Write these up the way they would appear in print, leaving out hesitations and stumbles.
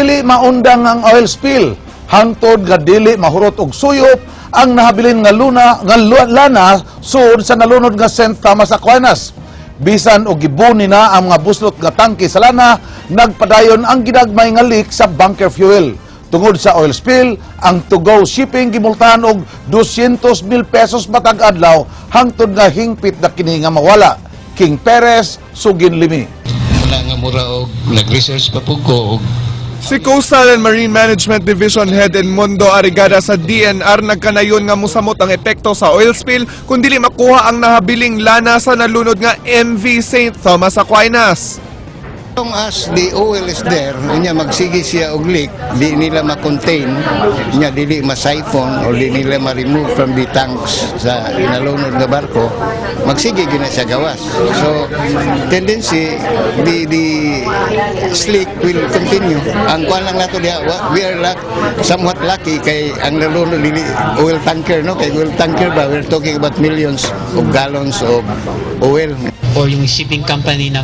dili maundang ang oil spill, hangtod nga dili mahurot og suyop ang nahabilin nga lana sud sa nalunod nga St. Thomas Aquinas. Bisan og gibuni na ang mga buslot nga tangke sa lana, nagpadayon ang ginagmay nga leak sa bunker fuel. Tungod sa oil spill, ang to-go shipping gimultahan og 200,000 pesos matag adlaw hangtod nga hingpit na kini nga mawala. King Perez, Sugin Limi. Wala nga mura og nag-research pa pug ko og Si Coastal and Marine Management Division Head Edmundo Arigada sa DNR nagkanayon nga musamot ang epekto sa oil spill kung dili makuha ang nahabiling lana sa nalunod nga MV St. Thomas Aquinas. long as the oil is there, niya magsige siya og leak, di nila ma-contain, niya dili ma-siphon or di nila ma-remove from the tanks sa nalunod nga barko, magsige gina siya gawas. So, tendency, the leak will continue. Ang kuan lang nato diha, we are somewhat lucky kay ang nalunod dili oil tanker, no? Kay oil tanker ba, we're talking about millions of gallons of oil. Or yung shipping company na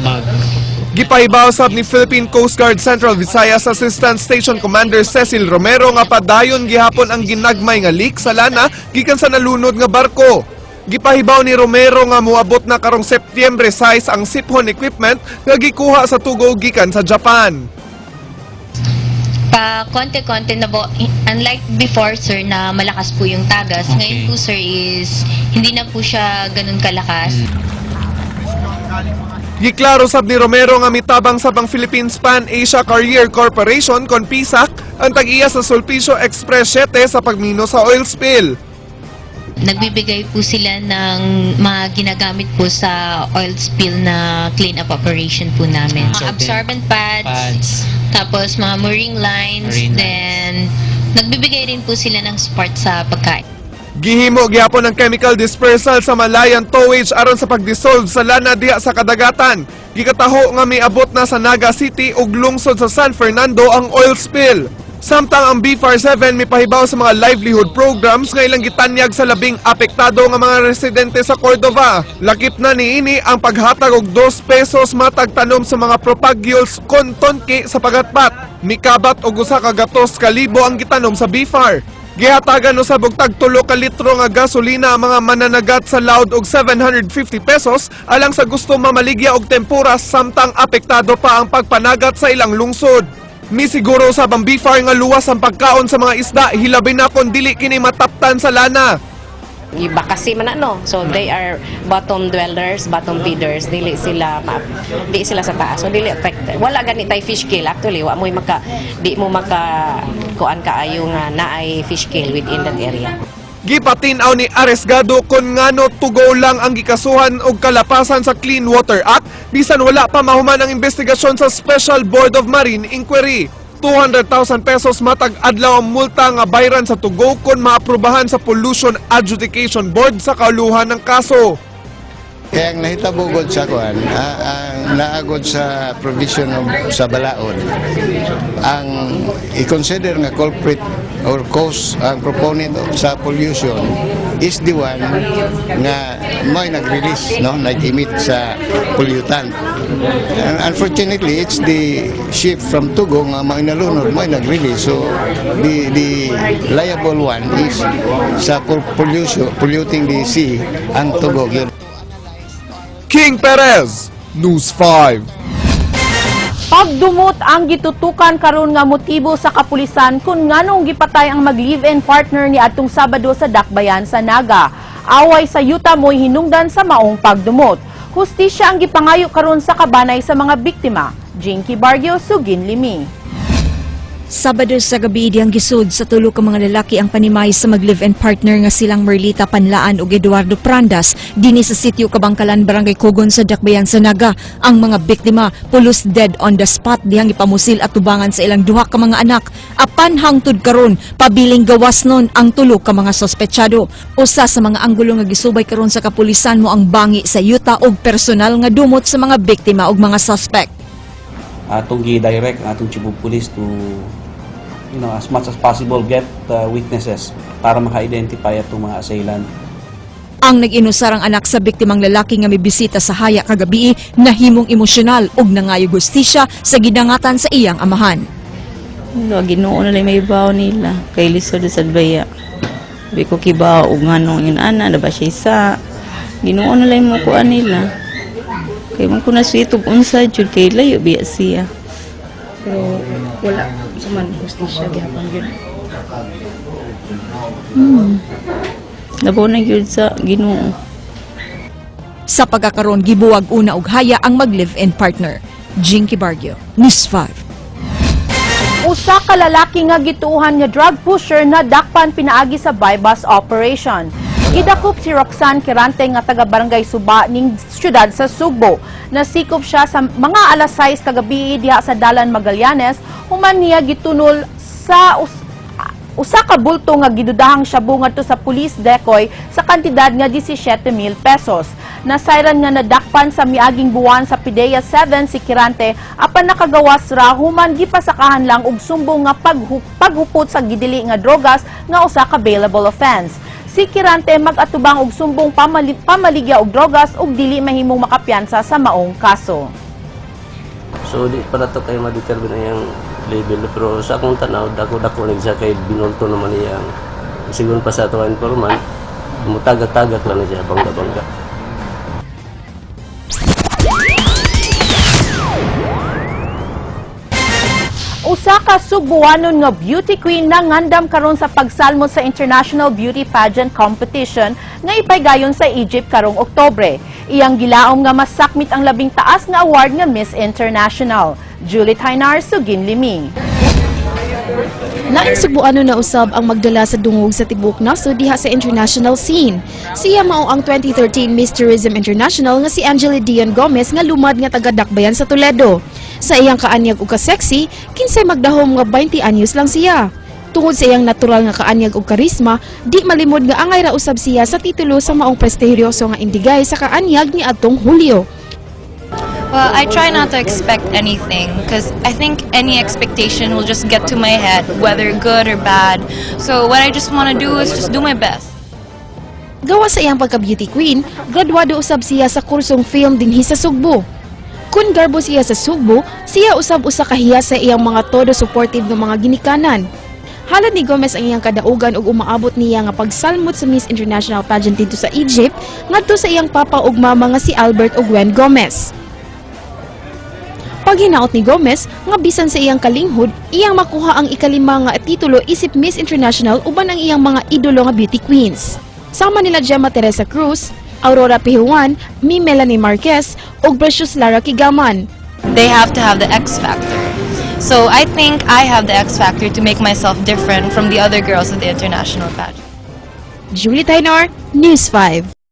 Gipahibaw sab ni Philippine Coast Guard Central Visayas Assistant Station Commander Cecil Romero nga padayon gihapon ang ginagmay nga leak sa lana gikan sa nalunod nga barko. Gipahibaw ni Romero nga moabot na karong Setyembre 6 ang siphon equipment nga gikuha sa tugo gikan sa Japan. Pa konti-konti na po, unlike before sir na malakas po yung tagas, ngayon po sir is hindi na po siya ganun kalakas. Giklaro sab ni Romero nga mitabang sab ang Philippine Span Asia Carrier Corporation kon PSAC ang tag-iya sa Sulpicio Express 7 sa pagmino sa oil spill. Nagbibigay po sila ng mga ginagamit po sa oil spill na clean-up operation po namin. Mga absorbent pads, tapos mga mooring lines, then nagbibigay rin po sila ng support sa pagkain. Gihimo gihapon ang chemical dispersal sa Malayan Towage aron sa pagdissolve sa lana diha sa kadagatan. Gikataho nga miabot na sa Naga City ug lungsod sa San Fernando ang oil spill. Samtang ang BFAR-7 mipahibaw sa mga livelihood programs nga ilang gitanyag sa labing apektado nga mga residente sa Cordova. Lakip na niini ang paghatag og 2 pesos matag tanom sa mga propagules kon tonki sa pagatpat. Mikabat og 1,200,000 ang gitanom sa BFAR. Gihatagan usab og tag 3 ka litro nga gasolina ang mga mananagat sa Loud og 750 pesos alang sa gusto mamaligya og tempura samtang apektado pa ang pagpanagat sa ilang lungsod. Misiguro usab ang BFAR nga luwas ang pagkaon sa mga isda hilabi na kon dili kini mataptan sa lana. Iba kasi man ano, so they are bottom dwellers, bottom feeders, di sila sa taas, so dili affected. Wala gani tay fish kill actually, di mo kuan kaayo nga naay fish kill within that area. Gipatin-aw ni Aresgado kon ngano tugo lang ang gikasuhan og kalapasan sa Clean Water Act bisan wala pa mahuman ang investigasyon sa Special Board of Marine Inquiry. 200,000 pesos matag adlaw ang multa nga bayran sa tugo kon maaprubahan sa Pollution Adjudication Board sa kauluhan ng kaso. Kaya ang nahitabugod sa kuan, ang naagod sa provision sa balaod, ang i-consider nga culprit or cause ang proponent sa pollution is the one nga may nag-release, no, nag-emit sa pollutant. And unfortunately, it's the ship from Tugo nga may nalunod, may nag-release. So the liable one is sa polluting the sea, ang Tugo. King Perez, News 5. Pagdumot ang gitutukan karon nga motibo sa kapulisan kung nganong gipatay ang mag-live-in partner ni adtong Sabado sa Dakbayan sa Naga. Away sa yuta mo'y hinungdan sa maong pagdumot. Hustisya ang gipangayo karon sa kabanay sa mga biktima. Jinky Barrio, Sugin Limi. Sabado sa gabi diyang gisud sa tulo ka mga lalaki ang panimay sa mag-live-in partner nga silang Merlita Panlaan ug Eduardo Prandas dinhi sa sitio Kabangkalan, Barangay Kugon sa Dakbayan sa Naga. Ang mga biktima pulos dead on the spot dihang ipamusil at tubangan sa ilang duha ka mga anak. Apan hangtod karon pabiling gawas nun ang tulo ka mga sospetsado. Usa sa mga anggulo nga gisubay karon sa kapulisan mo ang bangi sa yuta ug personal nga dumot sa mga biktima ug mga suspect. Atong gi-direct atong Cebu Police to as much as possible get witnesses para maka-identify atong mga assailant. Ang nag-inusar ang anak sa biktimang lalaki nga mibisita sa haya kagabi nahimong emosyonal ug nangayog hustisya sa gidangatan sa iyang amahan. Wala, Ginoo na lang may bawo nila. Kay lisod sa baya. Sabi ko kibaw og nganong yun ana na ba siya isa. Ginoo na lang mo kuan nila. Kay man ko na sitog unsa jud kay layo biya siya. Pero wala sa man hustisya gihapon yun. Labaw na yun sa Ginoo. Sa pagkakaroon gibuwag una og haya ang mag-live-in partner. Jinky Bargio, News 5. Usa ka lalaki nga gituuhan nga drug pusher na dakpan pinaagi sa bypass operation. Gidakop si Roxanne Quirante nga taga Barangay Suba ning siyudad sa Sugbo. Nasikop siya sa mga alas 6 kagabi diha sa Dalan Magallanes human niya gitunol sa usa ka bulto nga gidudahang shabu ngadto sa police decoy sa kantidad nga 17,000 pesos. Nasayran nga nadakpan sa miaging buwan sa PIDEA 7 si Quirante apan nakagawas ra human gipasakahan lang og sumbong nga paghupot sa gidili nga drogas nga usa ka bailable offense. Si Quirante mag-atubang og sumbong pamaligya og drogas ug dili mahimong makapiyansa sa maong kaso. So di pa na to kayo ma-determine ang label, pero sa akong tanaw dako-dako lang siya kay binulto naman niya siguro pa sa ato informant mutagak-tagak lang na siya bangga-bangga. Usa ka Sugbuanon nga beauty queen na ngandam karon sa pagsalmot sa International Beauty Pageant Competition nga ipaygayon sa Egypt karong Oktubre. Iyang gilaom nga masakmit ang labing taas nga award nga Miss International. Julie Tainar, Sugin Limi. Laing Sugbuanon na usab ang magdala sa dungog sa tibok nasod diha sa international scene. Siya mao ang 2013 Miss Tourism International nga si Angela Dion Gomez nga lumad nga taga Dakbayan sa Toledo. Sa iyang kaanyag ug ka-sexy, kinsay magdahom nga 20 anyos lang siya. Tungod sa iyang natural nga kaanyag ug karisma, di malimod nga angay ra usab siya sa titulo sa maong prestigyoso nga indigay sa kaanyag ni atong Hulyo. Well, I try not to expect anything because I think any expectation will just get to my head, whether good or bad. So what I just want to do is just do my best. Gawa sa iyang pagka-beauty queen, graduado usab siya sa kursong film dinhi sa Sugbo. Kun garbo siya sa Sugbo, siya usab usa kahiya sa iyang mga todo supportive ng mga ginikanan. Halad ni Gomez ang iyang kadaugan ug umaabot niya nga pagsalmot sa Miss International Pageant dito sa Egypt ngadto sa iyang papa ug mama nga si Albert ug Gwen Gomez. Paghinaot ni Gomez nga bisan sa iyang kalinghod, iyang makuha ang ikalima nga titulo isip Miss International uban ang iyang mga idolo nga beauty queens. Sama nila Gemma Teresa Cruz, Aurora Pijuan, Mi Melanie Marquez ug Precious Lara Kigaman. They have to have the X factor. So I think I have the X factor to make myself different from the other girls at the international pageant. Julie Tainor, News 5.